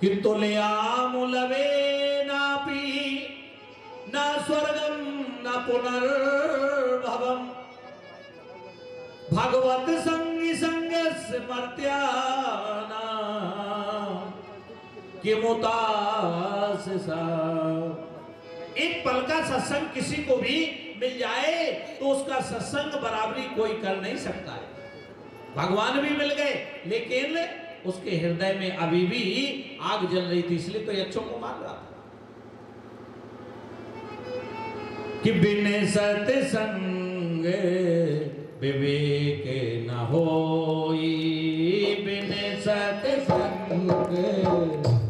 कि तुल्यामुलवे नापि न स्वर्गम न पुनर्भवम भगवत संगी संगस्य मर्त्याना किमुतास सा। एक पल का सत्संग किसी को भी मिल जाए तो उसका सत्संग बराबरी कोई कर नहीं सकता है। भगवान भी मिल गए लेकिन उसके हृदय में अभी भी आग जल रही थी, इसलिए तो यक्षों को मार रहा था कि बिन सत्संग विवेक न होई, बिन सत्संग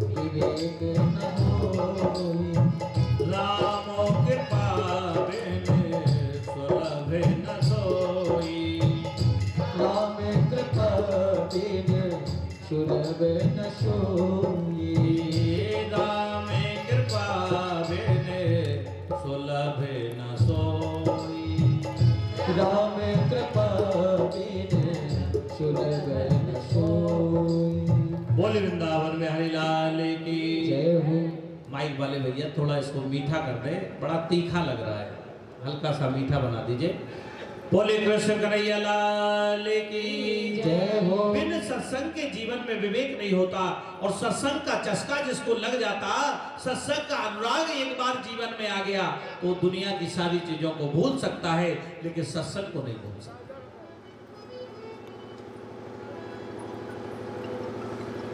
विवेक न होई, राम कृपा बिन सुलभ न सोई, राम कृपा बिन सुलभ न सोई, राम कृपा बिन सुलभ न सोई, राम कृपा बिन सुलभ न सोई। बोले वृंदावन में हरिलाल की जय हो। माइक वाले भैया थोड़ा इसको मीठा कर दे, बड़ा तीखा लग रहा है, हल्का सा मीठा बना दीजिए। बोले कृष्ण कन्हैया लाल की जय हो। बिन सत्संग के जीवन में विवेक नहीं होता और सत्संग का चस्का जिसको लग जाता, सत्संग का अनुराग एक बार जीवन में आ गया तो दुनिया की सारी चीजों को भूल सकता है लेकिन सत्संग को नहीं भूल सकता।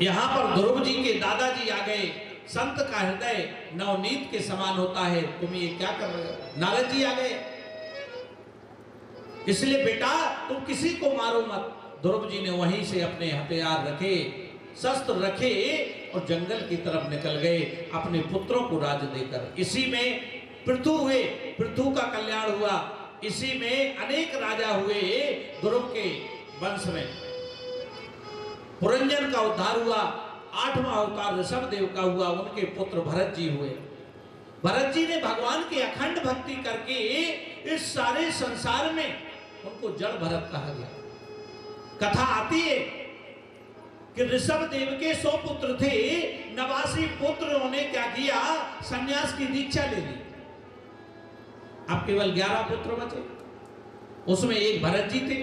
यहां पर ध्रुव जी के दादाजी आ गए। संत का हृदय नवनीत के समान होता है, तुम ये क्या कर रहे हो? नारद जी आ गए, इसलिए बेटा तुम किसी को मारो मत। ध्रुव जी ने वहीं से अपने हथियार रखे, शस्त्र रखे और जंगल की तरफ निकल गए अपने पुत्रों को राज देकर। इसी में पृथु हुए, पृथु का कल्याण हुआ, इसी में अनेक राजा हुए ध्रुव के वंश में। पुरंजन का उद्धार हुआ, 8वां अवतार ऋषभदेव का हुआ, उनके पुत्र भरत जी हुए। भरत जी ने भगवान की अखंड भक्ति करके इस सारे संसार में उनको जड़ भरत कहा गया। कथा आती है कि ऋषभदेव के 100 पुत्र थे, 89 पुत्रों ने क्या किया, संन्यास की दीक्षा ले ली। अब केवल 11 पुत्र बचे, उसमें एक भरत जी थे।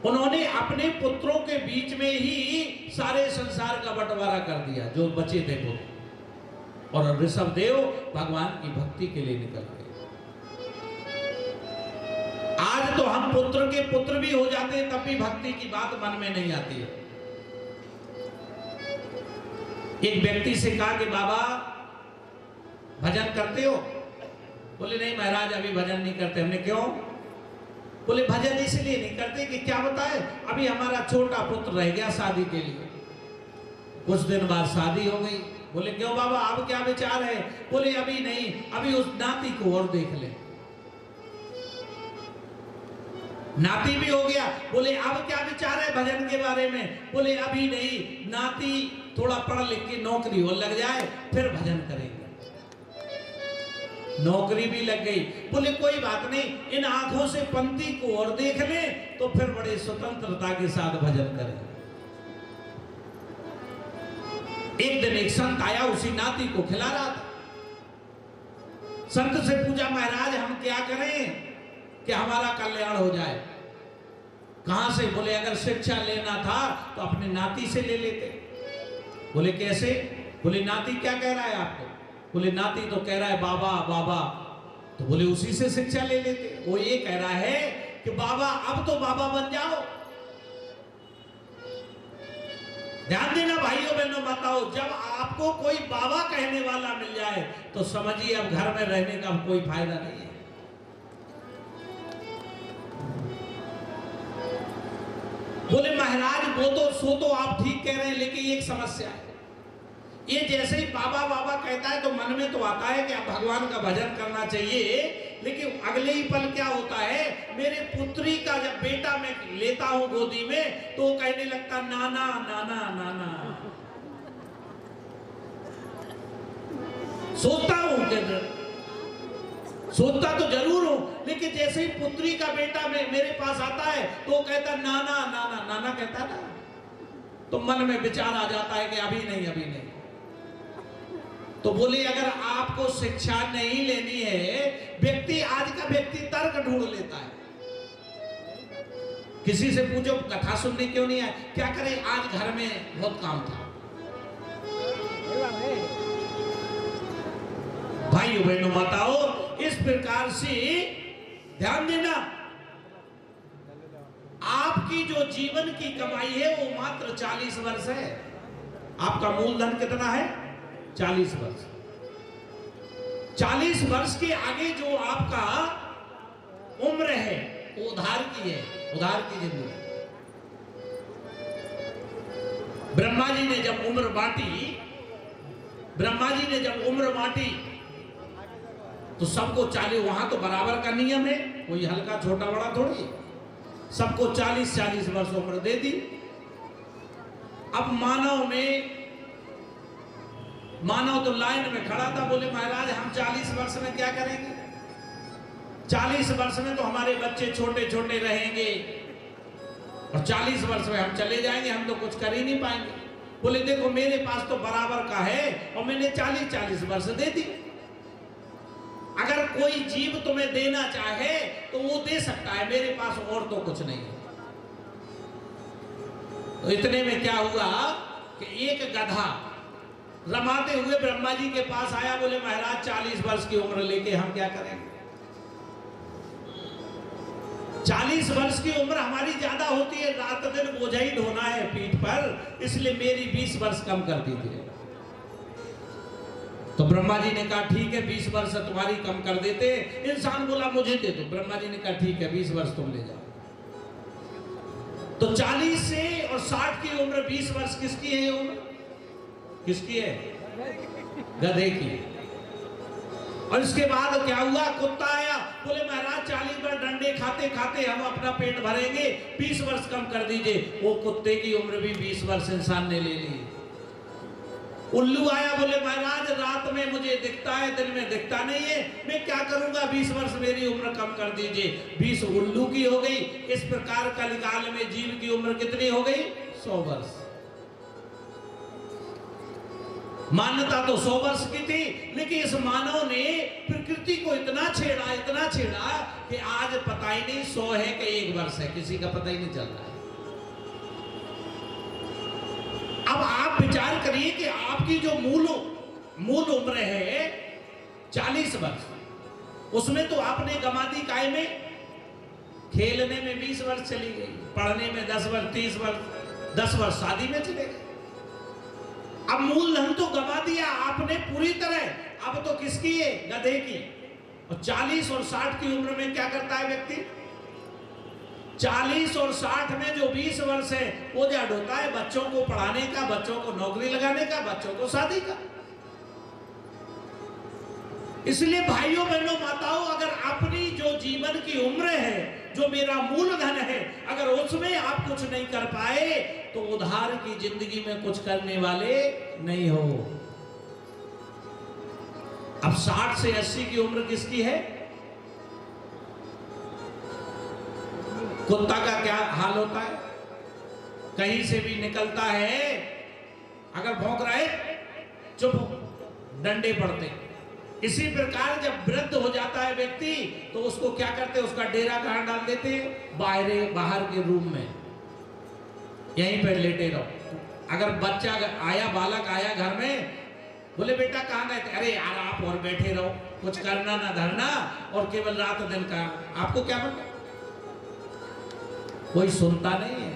उन्होंने अपने पुत्रों के बीच में ही सारे संसार का बंटवारा कर दिया जो बचे थे पुत्र, और ऋषभदेव भगवान की भक्ति के लिए निकल गए। आज तो हम पुत्र के पुत्र भी हो जाते हैं तब भी भक्ति की बात मन में नहीं आती है। एक व्यक्ति से कहा कि बाबा भजन करते हो? बोले नहीं महाराज अभी भजन नहीं करते। हमने क्यों? बोले भजन इसलिए नहीं करते कि क्या बताए, अभी हमारा छोटा पुत्र रह गया शादी के लिए। कुछ दिन बाद शादी हो गई। बोले क्यों बाबा अब क्या विचार है? बोले अभी नहीं, अभी उस नाती को और देख ले। नाती भी हो गया। बोले अब क्या विचार है भजन के बारे में? बोले अभी नहीं, नाती थोड़ा पढ़ लिख के नौकरी हो लग जाए फिर भजन करेंगे। नौकरी भी लग गई। बोले कोई बात नहीं, इन आंखों से पंक्ति को और देख ले तो फिर बड़े स्वतंत्रता के साथ भजन करें। एक दिन एक संत आया, उसी नाती को खिला रहा था। संत से पूछा महाराज हम क्या करें कि हमारा कल्याण हो जाए? कहां से? बोले अगर शिक्षा लेना था तो अपने नाती से ले लेते। बोले कैसे? बोले नाती क्या कह रहा है आपको? बोले नाती तो कह रहा है बाबा बाबा। तो बोले उसी से शिक्षा ले लेते। वो ये कह रहा है कि बाबा अब तो बाबा बन जाओ। ध्यान देना भाइयों बहनों, बताओ जब आपको कोई बाबा कहने वाला मिल जाए तो समझिए अब घर में रहने का कोई फायदा नहीं है। बोले महाराज वो तो आप ठीक कह रहे हैं, लेकिन एक समस्या है। ये जैसे ही बाबा बाबा कहता है तो मन में तो आता है कि अब भगवान का भजन करना चाहिए, लेकिन अगले ही पल क्या होता है, मेरे पुत्री का जब बेटा मैं लेता हूं गोदी में तो कहने लगता नाना नाना नाना। सोचता हूं कि सोचता तो जरूर हूं, लेकिन जैसे ही पुत्री का बेटा मेरे पास आता है तो कहता नाना नाना नाना कहता ना। तो मन में विचार आ जाता है कि अभी नहीं, अभी नहीं। तो बोले अगर आपको शिक्षा नहीं लेनी है, व्यक्ति, आज का व्यक्ति तर्क ढूंढ लेता है। किसी से पूछो कथा सुनने क्यों नहीं आए, क्या करें आज घर में बहुत काम था। भाइयों बहनों माताओं, इस प्रकार से ध्यान देना, आपकी जो जीवन की कमाई है वो मात्र 40 वर्ष है। आपका मूलधन कितना है? 40 वर्ष। 40 वर्ष के आगे जो आपका उम्र है वो उधार की है, उधार की जिंदगी। ब्रह्मा जी ने जब उम्र बांटी, ब्रह्मा जी ने जब उम्र बांटी तो सबको 40, वहां तो बराबर का नियम है, कोई हल्का छोटा बड़ा थोड़ी, सबको 40-40 वर्ष उम्र दे दी। अब मानव तो लाइन में खड़ा था, बोले महाराज हम 40 वर्ष में क्या करेंगे? 40 वर्ष में तो हमारे बच्चे छोटे छोटे रहेंगे और 40 वर्ष में हम चले जाएंगे, हम तो कुछ कर ही नहीं पाएंगे। बोले देखो मेरे पास तो बराबर का है और मैंने 40-40 वर्ष दे दी। अगर कोई जीव तुम्हें देना चाहे तो वो दे सकता है, मेरे पास और तो कुछ नहीं है। तो इतने में क्या हुआ कि एक गधा रमाते हुए ब्रह्मा जी के पास आया, बोले महाराज 40 वर्ष की उम्र लेके हम क्या करेंगे? 40 वर्ष की उम्र हमारी ज्यादा होती है, रात दिन बोझा ही ढोना है पीठ पर, इसलिए मेरी 20 वर्ष कम कर दीजिए। तो ब्रह्मा जी ने कहा ठीक है 20 वर्ष तुम्हारी कम कर देते। इंसान बोला मुझे दे दो। ब्रह्मा जी ने कहा ठीक है 20 वर्ष तुम ले जाओ। तो 40 से और 60 की उम्र 20 वर्ष किसकी है? ये उम्र किसकी है? गधे की। और इसके बाद क्या हुआ? कुत्ता आया, बोले महाराज 40 बार डंडे खाते खाते हम अपना पेट भरेंगे, 20 वर्ष कम कर दीजिए। वो कुत्ते की उम्र भी 20 वर्ष इंसान ने ले ली। उल्लू आया, बोले महाराज रात में मुझे दिखता है, दिन में दिखता नहीं है, मैं क्या करूंगा, 20 वर्ष मेरी उम्र कम कर दीजिए। 20 उल्लू की हो गई। इस प्रकार कलिकाल में जीव की उम्र कितनी हो गई? 100 वर्ष। मान्यता तो 100 वर्ष की थी, लेकिन इस मानव ने प्रकृति को इतना छेड़ा कि आज पता ही नहीं 100 है कि 1 वर्ष है, किसी का पता ही नहीं चल रहा है। अब आप विचार करिए कि आपकी जो मूल उम्र है 40 वर्ष, उसमें तो आपने गमा दी काय में? खेलने में 20 वर्ष चली गई, पढ़ने में 10 वर्ष, 30 वर्ष, 10 वर्ष शादी में चले गए। अब मूलधन तो गमा दिया आपने पूरी तरह। अब तो किसकी है? गधे की। और 40 और 60 की उम्र में क्या करता है व्यक्ति? 40 और 60 में जो 20 वर्ष है वो जड़ होता है बच्चों को पढ़ाने का, बच्चों को नौकरी लगाने का, बच्चों को शादी का। इसलिए भाइयों बहनों माताओं, अगर अपनी जो जीवन की उम्र है, जो मेरा मूलधन है, अगर उसमें आप कुछ नहीं कर पाए तो उधार की जिंदगी में कुछ करने वाले नहीं हो। अब 60 से 80 की उम्र किसकी है? कुत्ता का क्या हाल होता है? कहीं से भी निकलता है, अगर भौंक रहा है चुप, डंडे पड़ते। इसी प्रकार जब वृद्ध हो जाता है व्यक्ति तो उसको क्या करते हैं? उसका डेरा कहां डाल देते हैं? बाहर के रूम में, यहीं पर लेटे रहो। अगर बच्चा आया, बालक आया घर में, बोले बेटा कहां गए थे? अरे यार आप और बैठे रहो, कुछ करना ना धरना और केवल रात दिन का, आपको क्या पता? कोई सुनता नहीं है।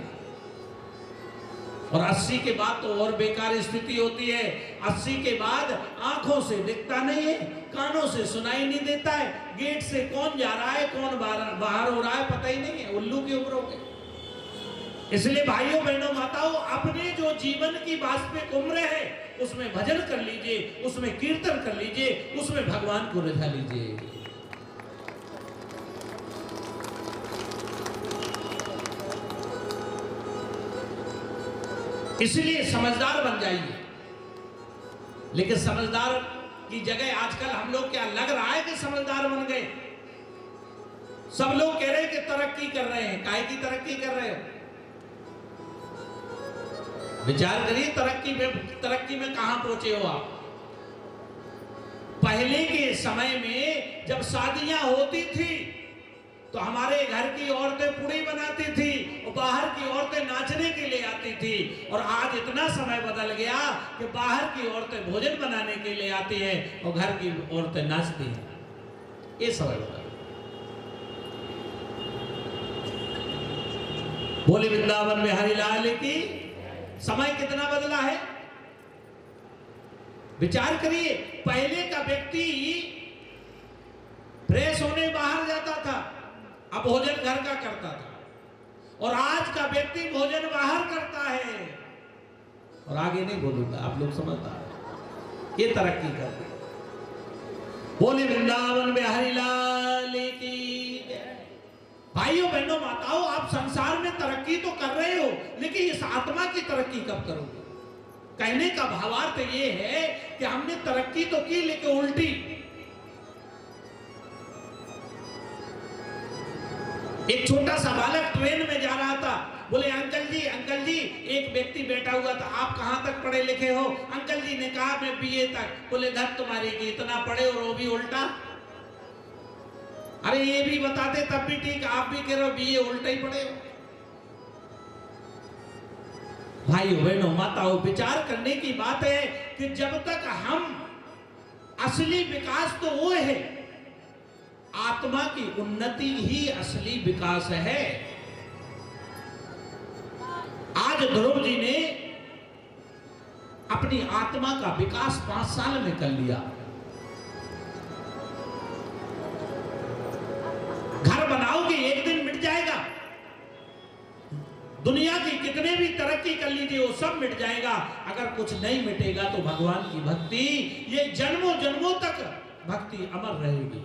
और 80 के बाद तो और बेकार स्थिति होती है। 80 के बाद आंखों से दिखता नहीं है, कानों से सुनाई नहीं देता है, गेट से कौन जा रहा है, कौन बाहर हो रहा है पता ही नहीं है। उल्लू की उम्र हो गई। इसलिए भाइयों बहनों माताओं, अपने जो जीवन की वास्तविक उम्र है उसमें भजन कर लीजिए, उसमें कीर्तन कर लीजिए, उसमें भगवान को रिझा लीजिए। इसलिए समझदार बन जाइए। लेकिन समझदार की जगह आजकल हम लोग, क्या लग रहा है कि समझदार बन गए? सब लोग कह रहे हैं कि तरक्की कर रहे हैं। काहे की तरक्की कर रहे हो? विचार करिए, तरक्की में कहां पहुंचे हो आप। पहले के समय में जब शादियां होती थी तो हमारे घर की औरतें पूड़ी बनाती थी और बाहर की औरतें नाचने के लिए आती थी। और आज इतना समय बदल गया कि बाहर की औरतें भोजन बनाने के लिए आती हैं और घर की औरतें नाचती हैं। ये समय बदल। बोले वृंदावन बिहारी लाल की। समय कितना बदला है, विचार करिए। पहले का व्यक्ति फ्रेश होने बाहर जाता था, अब भोजन घर का करता था। और आज का व्यक्ति भोजन बाहर करता है। और आगे नहीं बोलूंगा, आप लोग समझता है, ये तरक्की कर दी। बोले वृंदावन बिहारी लाल की। भाइयों बहनों माताओं, आप संसार में तरक्की तो कर रहे हो, लेकिन इस आत्मा की तरक्की कब करोगे? कहने का भावार्थ ये है कि हमने तरक्की तो की लेकिन उल्टी। एक छोटा सा बालक ट्रेन में जा रहा था, बोले अंकल जी, एक व्यक्ति बैठा हुआ था, आप कहां तक पढ़े लिखे हो? अंकल जी ने कहा मैं बीए तक। बोले धत तुम्हारी की, इतना पढ़े और वो भी उल्टा। अरे ये भी बताते तब भी ठीक, आप भी कह रहे हो बीए, उल्टा ही पढ़े हो। भाइयों बहनों माताओं, विचार करने की बात है कि जब तक हम असली विकास तो वो है, आत्मा की उन्नति ही असली विकास है। आज ध्रुव जी ने अपनी आत्मा का विकास 5 साल में कर लिया। घर बनाओगे एक दिन मिट जाएगा, दुनिया की कितने भी तरक्की कर लीजिए वो सब मिट जाएगा। अगर कुछ नहीं मिटेगा तो भगवान की भक्ति, ये जन्मों जन्मों तक भक्ति अमर रहेगी।